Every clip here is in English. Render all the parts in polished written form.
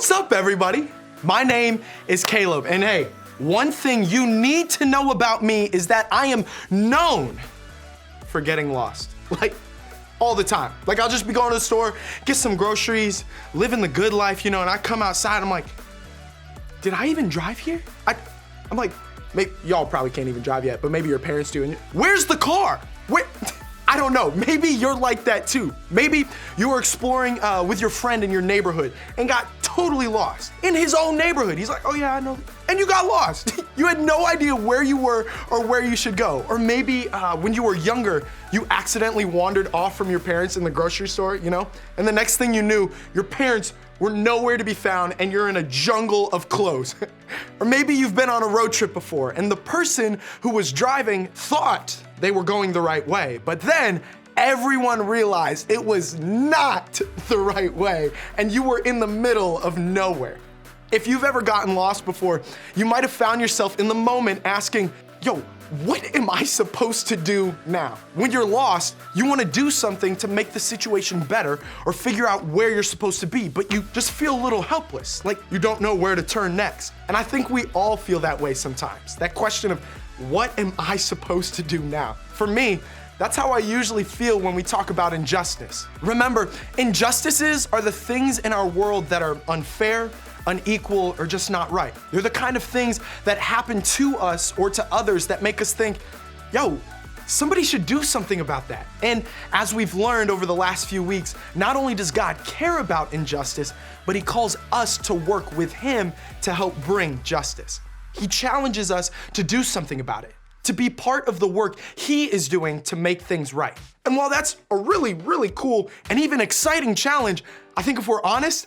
What's up, everybody? My name is Caleb, and hey, one thing you need to know about me is that I am known for getting lost, like all the time. Like I'll just be going to the store, get some groceries, living the good life, and I come outside, I'm like, did I even drive here? I'm like, maybe y'all probably can't even drive yet, but maybe your parents do. And where's the car? Where? I don't know, maybe you're like that too. Maybe you were exploring with your friend in your neighborhood and got totally lost in his own neighborhood. He's like, oh yeah, I know. And you got lost. You had no idea where you were or where you should go. Or maybe when you were younger, you accidentally wandered off from your parents in the grocery store, And the next thing you knew, your parents were nowhere to be found and you're in a jungle of clothes. Or maybe you've been on a road trip before and the person who was driving thought they were going the right way, but then everyone realized it was not the right way and you were in the middle of nowhere. If you've ever gotten lost before, you might have found yourself in the moment asking, yo, what am I supposed to do now? When you're lost, you want to do something to make the situation better or figure out where you're supposed to be, but you just feel a little helpless, like you don't know where to turn next. And I think we all feel that way sometimes. That question of, what am I supposed to do now? For me, that's how I usually feel when we talk about injustice. Remember, injustices are the things in our world that are unfair, unequal, or just not right. They're the kind of things that happen to us or to others that make us think, yo, somebody should do something about that. And as we've learned over the last few weeks, not only does God care about injustice, but He calls us to work with Him to help bring justice. He challenges us to do something about it, to be part of the work He is doing to make things right. And while that's a really, really cool and even exciting challenge, I think if we're honest,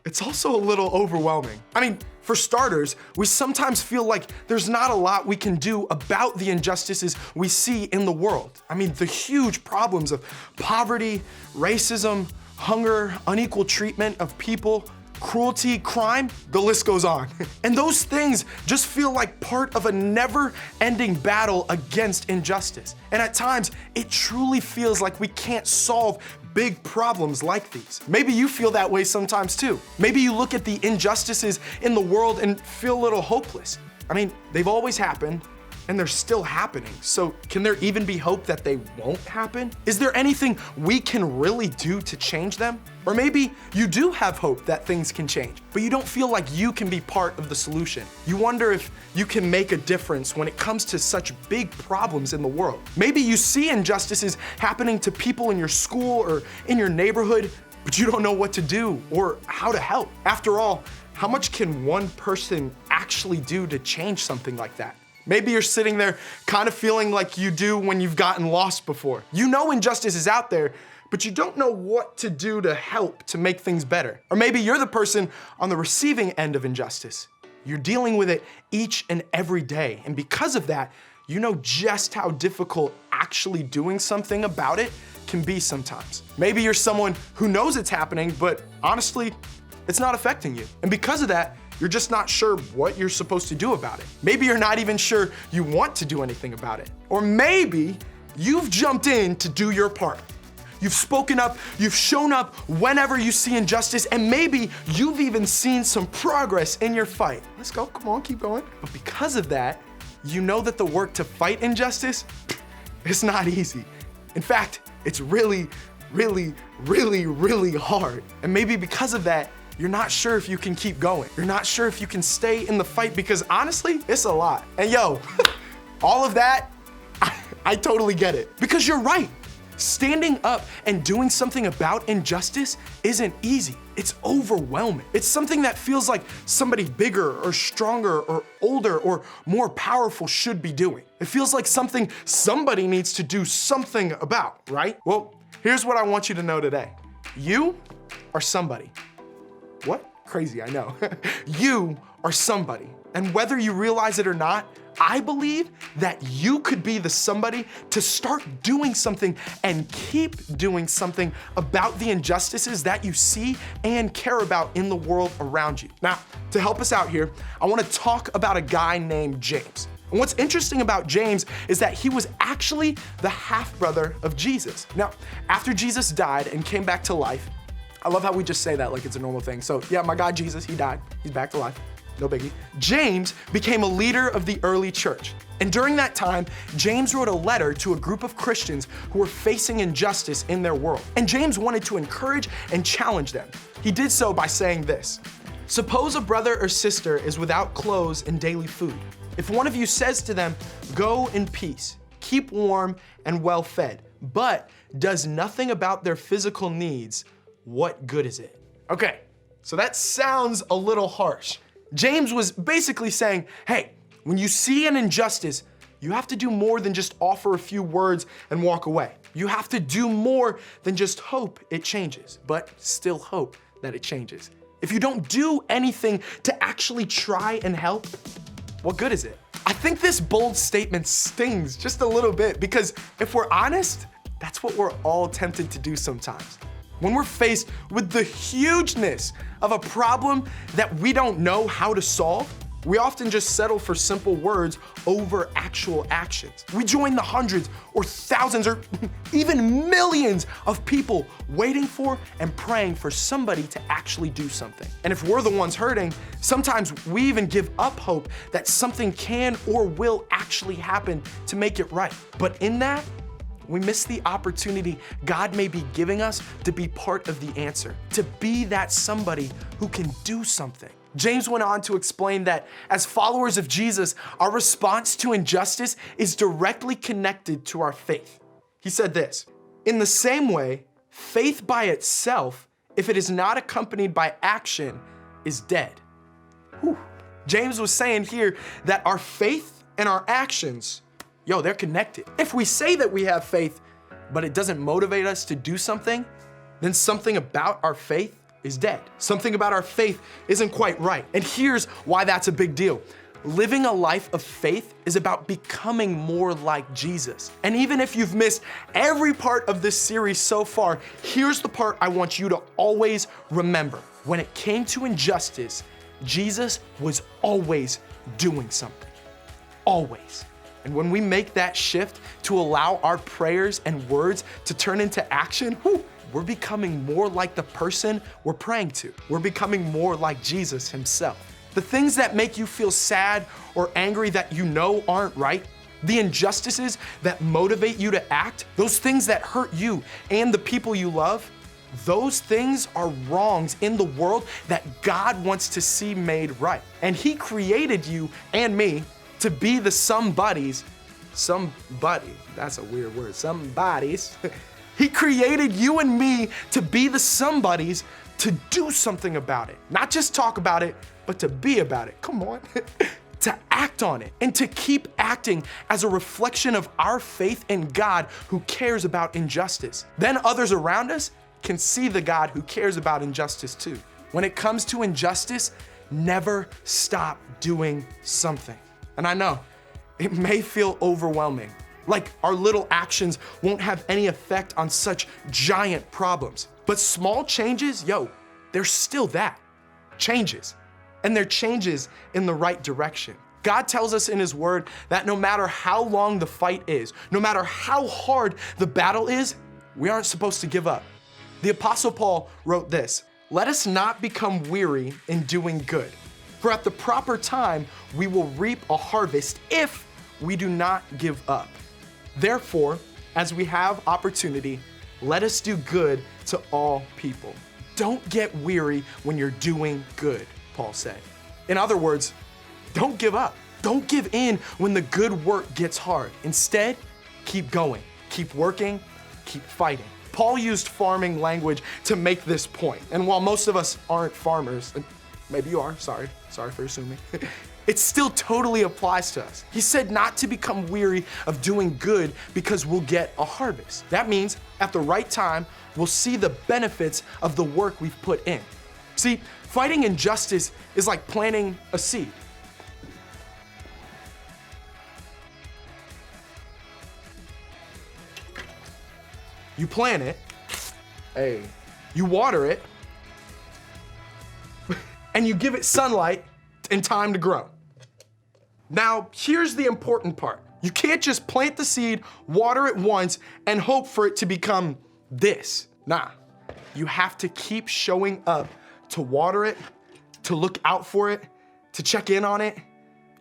it's also a little overwhelming. I mean, for starters, we sometimes feel like there's not a lot we can do about the injustices we see in the world. I mean, the huge problems of poverty, racism, hunger, unequal treatment of people, cruelty, crime, the list goes on. And those things just feel like part of a never-ending battle against injustice. And at times, it truly feels like we can't solve big problems like these. Maybe you feel that way sometimes too. Maybe you look at the injustices in the world and feel a little hopeless. I mean, they've always happened and they're still happening. So can there even be hope that they won't happen? Is there anything we can really do to change them? Or maybe you do have hope that things can change, but you don't feel like you can be part of the solution. You wonder if you can make a difference when it comes to such big problems in the world. Maybe you see injustices happening to people in your school or in your neighborhood, but you don't know what to do or how to help. After all, how much can one person actually do to change something like that? Maybe you're sitting there kind of feeling like you do when you've gotten lost before. You know injustice is out there, but you don't know what to do to help to make things better. Or maybe you're the person on the receiving end of injustice. You're dealing with it each and every day. And because of that, you know just how difficult actually doing something about it can be sometimes. Maybe you're someone who knows it's happening, but honestly, it's not affecting you. And because of that, you're just not sure what you're supposed to do about it. Maybe you're not even sure you want to do anything about it. Or maybe you've jumped in to do your part. You've spoken up, you've shown up whenever you see injustice, and maybe you've even seen some progress in your fight. Let's go, come on, keep going. But because of that, you know that the work to fight injustice, it's not easy. In fact, it's really, really, really, really hard. And maybe because of that, you're not sure if you can keep going. You're not sure if you can stay in the fight because honestly, it's a lot. And yo, all of that, I totally get it. Because you're right. Standing up and doing something about injustice isn't easy. It's overwhelming. It's something that feels like somebody bigger or stronger or older or more powerful should be doing. It feels like something somebody needs to do something about, right? Well, here's what I want you to know today. You are somebody. What? Crazy, I know. You are somebody. And whether you realize it or not, I believe that you could be the somebody to start doing something and keep doing something about the injustices that you see and care about in the world around you. Now, to help us out here, I want to talk about a guy named James. And what's interesting about James is that he was actually the half-brother of Jesus. Now, after Jesus died and came back to life, I love how we just say that like it's a normal thing. So yeah, my God Jesus, he died. He's back to life. No biggie. James became a leader of the early church. And during that time, James wrote a letter to a group of Christians who were facing injustice in their world. And James wanted to encourage and challenge them. He did so by saying this: suppose a brother or sister is without clothes and daily food. If one of you says to them, go in peace, keep warm and well fed, but does nothing about their physical needs, what good is it? Okay, so that sounds a little harsh. James was basically saying, hey, when you see an injustice, you have to do more than just offer a few words and walk away. You have to do more than just hope it changes, but still hope that it changes. If you don't do anything to actually try and help, what good is it? I think this bold statement stings just a little bit because if we're honest, that's what we're all tempted to do sometimes. When we're faced with the hugeness of a problem that we don't know how to solve, we often just settle for simple words over actual actions. We join the hundreds or thousands or even millions of people waiting for and praying for somebody to actually do something. And if we're the ones hurting, sometimes we even give up hope that something can or will actually happen to make it right. But in that, we miss the opportunity God may be giving us to be part of the answer, to be that somebody who can do something. James went on to explain that as followers of Jesus, our response to injustice is directly connected to our faith. He said this: in the same way, faith by itself, if it is not accompanied by action, is dead. Whew. James was saying here that our faith and our actions, they're connected. If we say that we have faith, but it doesn't motivate us to do something, then something about our faith is dead. Something about our faith isn't quite right. And here's why that's a big deal. Living a life of faith is about becoming more like Jesus. And even if you've missed every part of this series so far, here's the part I want you to always remember. When it came to injustice, Jesus was always doing something. Always. And when we make that shift to allow our prayers and words to turn into action, we're becoming more like the person we're praying to. We're becoming more like Jesus himself. The things that make you feel sad or angry that you know aren't right, the injustices that motivate you to act, those things that hurt you and the people you love, those things are wrongs in the world that God wants to see made right. And he created you and me to be the somebodies, that's a weird word, somebodies. He created you and me to be the somebodies to do something about it. Not just talk about it, but to be about it. Come on. To act on it and to keep acting as a reflection of our faith in God who cares about injustice. Then others around us can see the God who cares about injustice too. When it comes to injustice, never stop doing something. And I know, it may feel overwhelming. Like our little actions won't have any effect on such giant problems. But small changes, they're still that. Changes. And they're changes in the right direction. God tells us in his word that no matter how long the fight is, no matter how hard the battle is, we aren't supposed to give up. The Apostle Paul wrote this: let us not become weary in doing good, for at the proper time we will reap a harvest if we do not give up. Therefore, as we have opportunity, let us do good to all people. Don't get weary when you're doing good, Paul said. In other words, don't give up. Don't give in when the good work gets hard. Instead, keep going, keep working, keep fighting. Paul used farming language to make this point. And while most of us aren't farmers, maybe you are, sorry for assuming, it still totally applies to us. He said not to become weary of doing good because we'll get a harvest. That means at the right time, we'll see the benefits of the work we've put in. See, fighting injustice is like planting a seed. You plant it, you water it, and you give it sunlight and time to grow. Now, here's the important part. You can't just plant the seed, water it once, and hope for it to become this. Nah, You have to keep showing up to water it, to look out for it, to check in on it.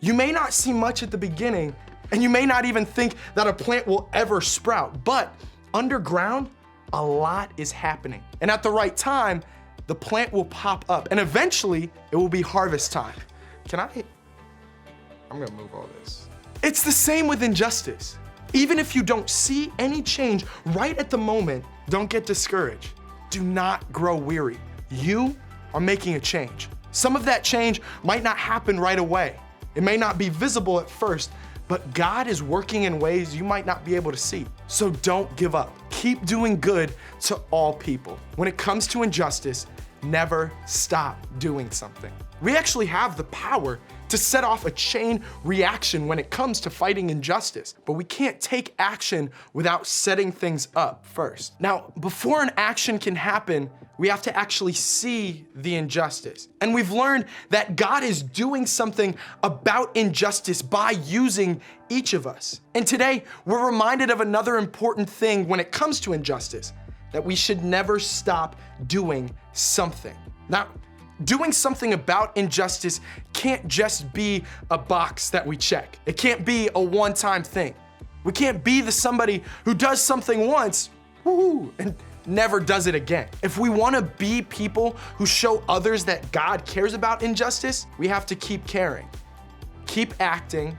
You may not see much at the beginning, and you may not even think that a plant will ever sprout, but underground, a lot is happening. And at the right time, the plant will pop up, and eventually it will be harvest time. I'm gonna move all this. It's the same with injustice. Even if you don't see any change right at the moment, don't get discouraged. Do not grow weary. You are making a change. Some of that change might not happen right away. It may not be visible at first, but God is working in ways you might not be able to see. So don't give up. Keep doing good to all people. When it comes to injustice, never stop doing something. We actually have the power to set off a chain reaction when it comes to fighting injustice, but we can't take action without setting things up first. Now, before an action can happen, we have to actually see the injustice. And we've learned that God is doing something about injustice by using each of us. And today, we're reminded of another important thing when it comes to injustice, that we should never stop doing something. Now, doing something about injustice can't just be a box that we check. It can't be a one-time thing. We can't be the somebody who does something once, woo, and never does it again. If we want to be people who show others that God cares about injustice, we have to keep caring, keep acting,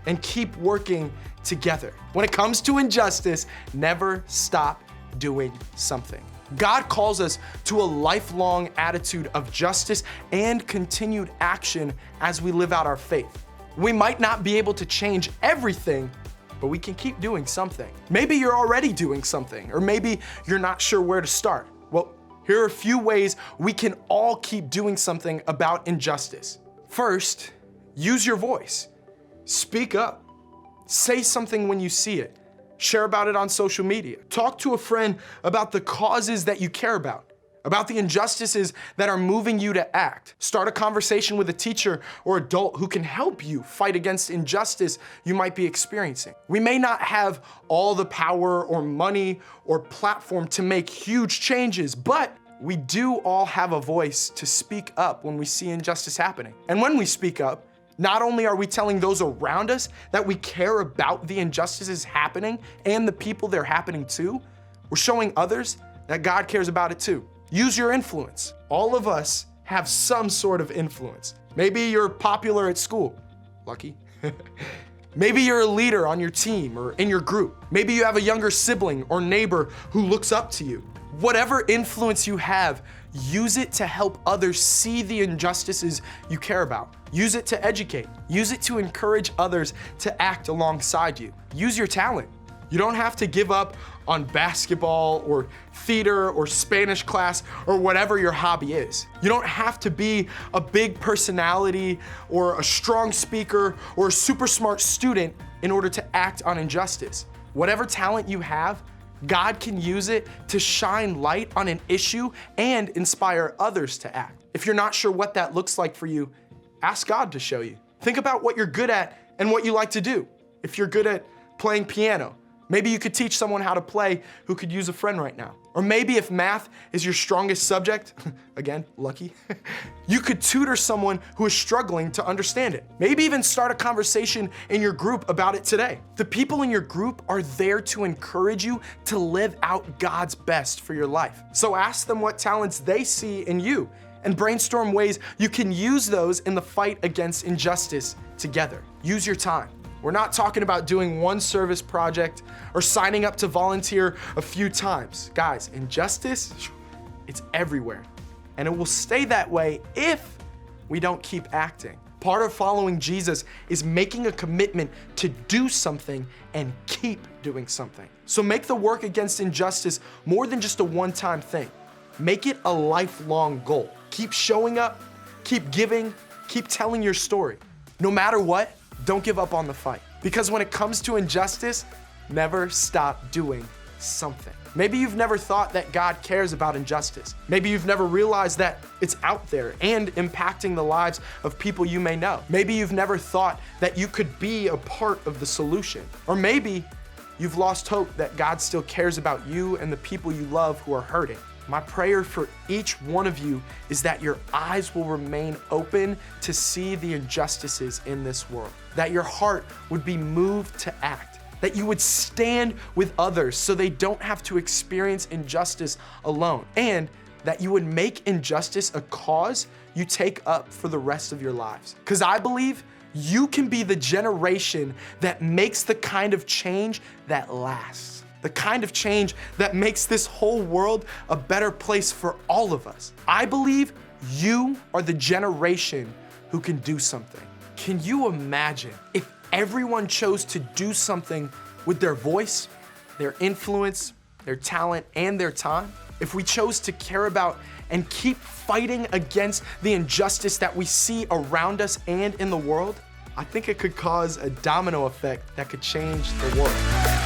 and keep working together. When it comes to injustice, never stop doing something. God calls us to a lifelong attitude of justice and continued action as we live out our faith. We might not be able to change everything, but we can keep doing something. Maybe you're already doing something, or maybe you're not sure where to start. Well, here are a few ways we can all keep doing something about injustice. First, use your voice. Speak up. Say something when you see it. Share about it on social media. Talk to a friend about the causes that you care about the injustices that are moving you to act. Start a conversation with a teacher or adult who can help you fight against injustice you might be experiencing. We may not have all the power or money or platform to make huge changes, but we do all have a voice to speak up when we see injustice happening. And when we speak up, not only are we telling those around us that we care about the injustices happening and the people they're happening to, we're showing others that God cares about it too. Use your influence. All of us have some sort of influence. Maybe you're popular at school. Lucky. Maybe you're a leader on your team or in your group. Maybe you have a younger sibling or neighbor who looks up to you. Whatever influence you have, use it to help others see the injustices you care about. Use it to educate. Use it to encourage others to act alongside you. Use your talent. You don't have to give up on basketball or theater or Spanish class or whatever your hobby is. You don't have to be a big personality or a strong speaker or a super smart student in order to act on injustice. Whatever talent you have, God can use it to shine light on an issue and inspire others to act. If you're not sure what that looks like for you, ask God to show you. Think about what you're good at and what you like to do. If you're good at playing piano, maybe you could teach someone how to play who could use a friend right now. Or maybe if math is your strongest subject, again, lucky, you could tutor someone who is struggling to understand it. Maybe even start a conversation in your group about it today. The people in your group are there to encourage you to live out God's best for your life. So ask them what talents they see in you and brainstorm ways you can use those in the fight against injustice together. Use your time. We're not talking about doing one service project or signing up to volunteer a few times. Guys, injustice, it's everywhere. And it will stay that way if we don't keep acting. Part of following Jesus is making a commitment to do something and keep doing something. So make the work against injustice more than just a one-time thing. Make it a lifelong goal. Keep showing up, keep giving, keep telling your story. No matter what, don't give up on the fight. Because when it comes to injustice, never stop doing something. Maybe you've never thought that God cares about injustice. Maybe you've never realized that it's out there and impacting the lives of people you may know. Maybe you've never thought that you could be a part of the solution. Or maybe you've lost hope that God still cares about you and the people you love who are hurting. My prayer for each one of you is that your eyes will remain open to see the injustices in this world, that your heart would be moved to act, that you would stand with others so they don't have to experience injustice alone, and that you would make injustice a cause you take up for the rest of your lives. Because I believe you can be the generation that makes the kind of change that lasts, the kind of change that makes this whole world a better place for all of us. I believe you are the generation who can do something. Can you imagine if everyone chose to do something with their voice, their influence, their talent, and their time? If we chose to care about and keep fighting against the injustice that we see around us and in the world, I think it could cause a domino effect that could change the world.